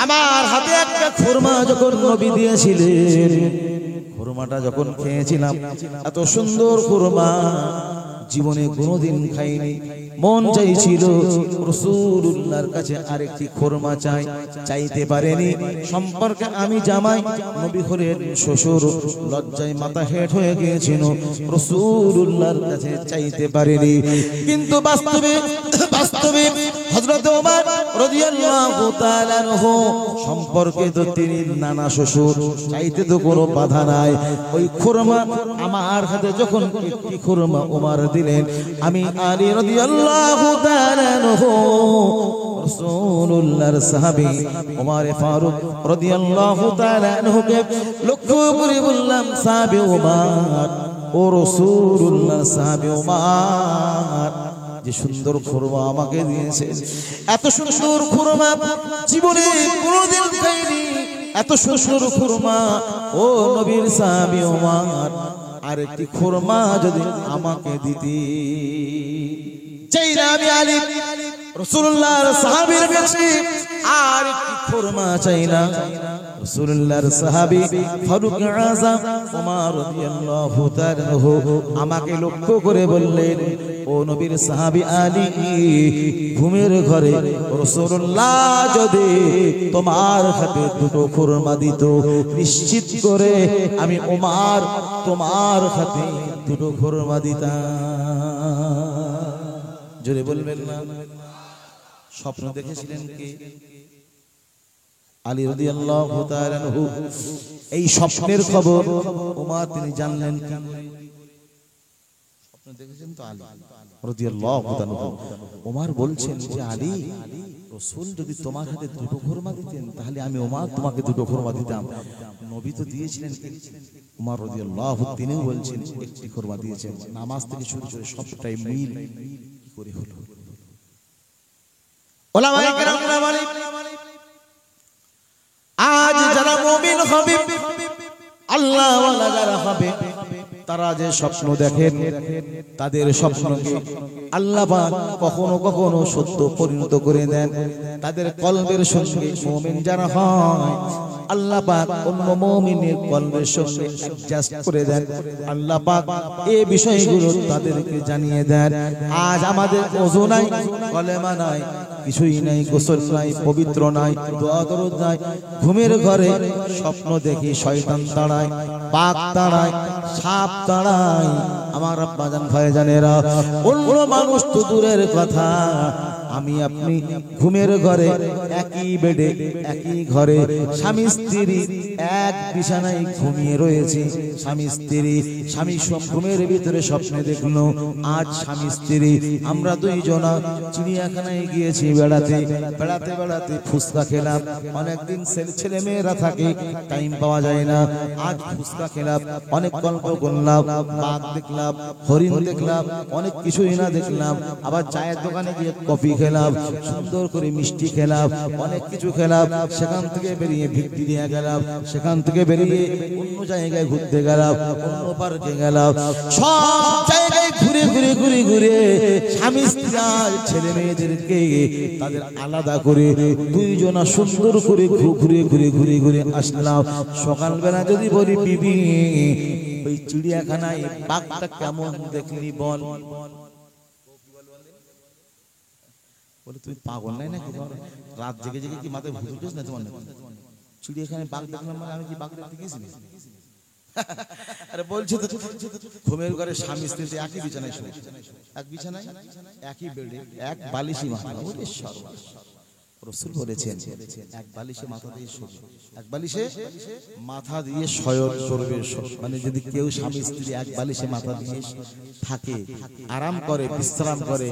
আমার হাতে একটা খুরমা যখন নবী দিয়েছিলেন, খুরমাটা যখন খেয়েছিলাম, এত সুন্দর খুরমা জীবনে কোনোদিন খাইনি। মন চাইছিল রাসূলুল্লাহর কাছে আরেকটি খুরমা চাইতে পারেনি। সম্পর্কে আমি জামাই, নবী হলেন শ্বশুর, লজ্জায় মাথা হেট হয়ে গিয়েছিল, রাসূলুল্লাহর কাছে চাইতে পারেনি। কিন্তু বাস্তবে হযরত ওমর রাদিয়াল্লাহু তাআলা আনহু সম্পর্কে তো তিনি নানা শ্বশুর, চাইতে তো কোনো বাধা নাই। ওই খুরমা আমার হাতে যখন একটি খুরমা ওমর দিলেন, আমি আলী রাদিয়াল্লাহু তাআলা আনহু রাসূলুল্লাহর সাহাবী ওমর ফারুক রাদিয়াল্লাহু তাআলা আনহুকে লক্ষ্য করে বললাম, সাহাবী ওমর, ও রাসূলুল্লাহর সাহাবী ওমর, যে সুন্দর খুরমা আমাকে দিয়েছে, এত সুন্দর খুরমা জীবনে কোনোদিন খাইনি। এত সুন্দর খুরমা, ও নবীর সাহাবী ওমর, আরেকটি খুরমা যদি আমাকে দিতি। চাই না আমি আলী রাসূলুল্লাহর সাহাবীর কাছে আর একটি খুরমা চাই না। রাসূলুল্লাহর সাহাবী ফারুক আযম ওমর রাদিয়াল্লাহু তাআলা আমাকে লক্ষ্য করে বললেন, ও নবীর সাহাবী আলী, ঘুমের ঘরে রাসূলুল্লাহ যদি তোমার হাতে দুটো খুরমা দিত, নিশ্চিত করে আমি ওমর তোমার হাতে দুটো খুরমা দিতাম। জোরে বলবেন না? স্বপ্ন দেখেছিলেন কে? আলী রাদিয়াল্লাহু তাআলা আনহু। এই স্বপ্নের খবর ওমর তিনি জানলেন কি? দেখেছেন তো আলী রাদিয়াল্লাহু তাআলা ওমর বলছেন যে আলী রাসূল যদি তোমার হাতে দুটো খুরমা দিতেন তাহলে আমি ওমর তোমাকে দুটো খুরমা দিতাম। নবী তো দিয়েছিলেন ওমর রাদিয়াল্লাহু তিনিও বলছেন একটি খুরমা দিয়েছেন। নামাজ থেকে শুরু করে সবটাই মিল কি করে হলো। ওলামায়ে কেরামরা বলে আজ যারা মুমিন হবে আল্লাহ ওয়ালা যারা হবে তারা যে স্বপ্ন দেখেন তাদের স্বপ্নকে আল্লাহ পাক কখনো কখনো সত্য পরিণত করে দেন। তাদের কলবের সঙ্গে মুমিন যারা হয় আল্লাহ পাক অন্য মুমিনের কলবের সঙ্গে অ্যাডজাস্ট করে দেন। আল্লাহ পাক এই বিষয়গুলো তাদেরকে জানিয়ে দেন। আজ আমাদের ওযু নাই, কলেমা নাই, কিছুই নাই, গোসল নাই, পবিত্র নাই, দোয়া দরুদ নাই, ঘুমের ঘরে স্বপ্ন দেখি শয়তান তাড়ায়, বাঘ তাড়ায়, সাপ তাড়ায়। আমার আব্বাজান ভাইজানেরা অন্য মানুষ তো দূরের কথা, আমি আপনি ঘুমের ঘরে একই বেডে একই ঘরে স্বামী স্ত্রী এক বিছানায় ঘুমিয়ে রয়েছে। স্বামী স্ত্রী, স্বামী ঘুমের ভিতরে স্বপ্নে দেখলো আজ স্বামী স্ত্রী আমরা দুইজনা চিড়িয়াখানায় গিয়েছি বেড়াতে, বেড়াতে বেড়াতে ফুচকা খেলাম। অনেকদিন ছেলে মেয়েরা থাকে, টাইম পাওয়া যায় না, আজ ফুচকা খেলাম, অনেক গল্প করলাম, বাঘ দেখলাম, হরিণ দেখলাম, অনেক কিছুই না দেখলাম। আবার চায়ের দোকানে গিয়ে কফি খেলাম, সুন্দর করে মিষ্টি খেলাম, অনেক কিছু খেলাম। সেখান থেকে বেরিয়ে ভিক্টি দিয়ে গেলাম, সেখান থেকে বেরিয়ে অন্য জায়গায় ঘুরতে গেলাম, অন্য পার্কে গেলাম। সব জায়গায় ঘুরে ঘুরে ঘুরে ঘুরে স্বামী স্ত্রী ছেলে মেয়েদেরকে তাদের আলাদা করে দুইজনা সুন্দর করে ঘুরে ঘুরে ঘুরে ঘুরে আসলাম। সকালবেলা যদি বলি বিবি ওই চিড়িয়াখানায় বাঘটা কেমন দেখলি বল, বলে তুমি পাগল নাই নাকি, রাত জেগে জেগে কি মাথায় ভূত উঠেছ না তোমার? চিড়িয়াখানায় বাঘ দেখলাম মানে আমি কি বাঘ দেখতে গেছি? আরে বলছে তো ঘুমের ঘরে স্বামী স্ত্রী একই বিছানায় শোয়, এক বিছানায় একই বেডে এক বালিশে মাথা। ওরে সর্বনাশ, রাসূল বলেছেন এক বালিশে মাথা দিয়ে শোবে, এক বালিশে মাথা দিয়ে শয়ন করবে। মানে যদি কেউ স্বামী স্ত্রী এক বালিশে মাথা দিয়ে থাকে, আরাম করে, বিশ্রাম করে,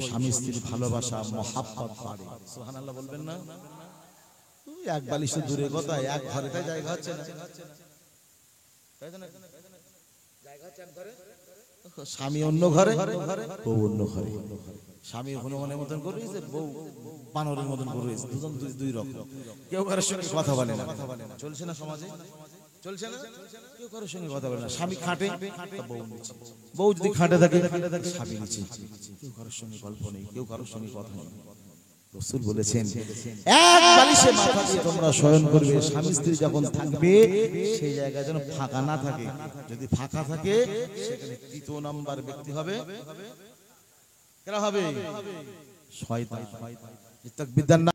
স্বামী স্ত্রীর ভালোবাসা মহাব্বত বাড়ে। সুবহানাল্লাহ বলবেন না? এক বালিশে দূরে কথা, এক ঘরে তাই জায়গা হচ্ছে না, স্বামী অন্য ঘরে, বউ অন্য ঘরে। স্বামী হনুমানের মতন করে, বউ বানরের মতন করে, দুজন দুই রকম। কেউ কারোর সঙ্গে কথা বলে না, চলছে না সমাজে, চলছে না, কেউ কারোর সঙ্গে কথা বলে না। স্বামী খাটে, বউ নিচে, বউ যদি খাটে থাকে স্বামী নিচে, কেউ কারোর সঙ্গে গল্প নেই, কেউ কারোর সঙ্গে কথা নেই। রাসূল বলেছেন এক বালিশে মাথা দিয়ে তোমরা শয়ন করবে। স্বামী স্ত্রী যখন থাকবে সেই জায়গায় যেন ফাঁকা না থাকে। যদি ফাঁকা থাকে সেখানে তৃতীয় নাম্বার ব্যক্তি হবে, কেরা হবে? শয়তান। তাকবীর দেন না।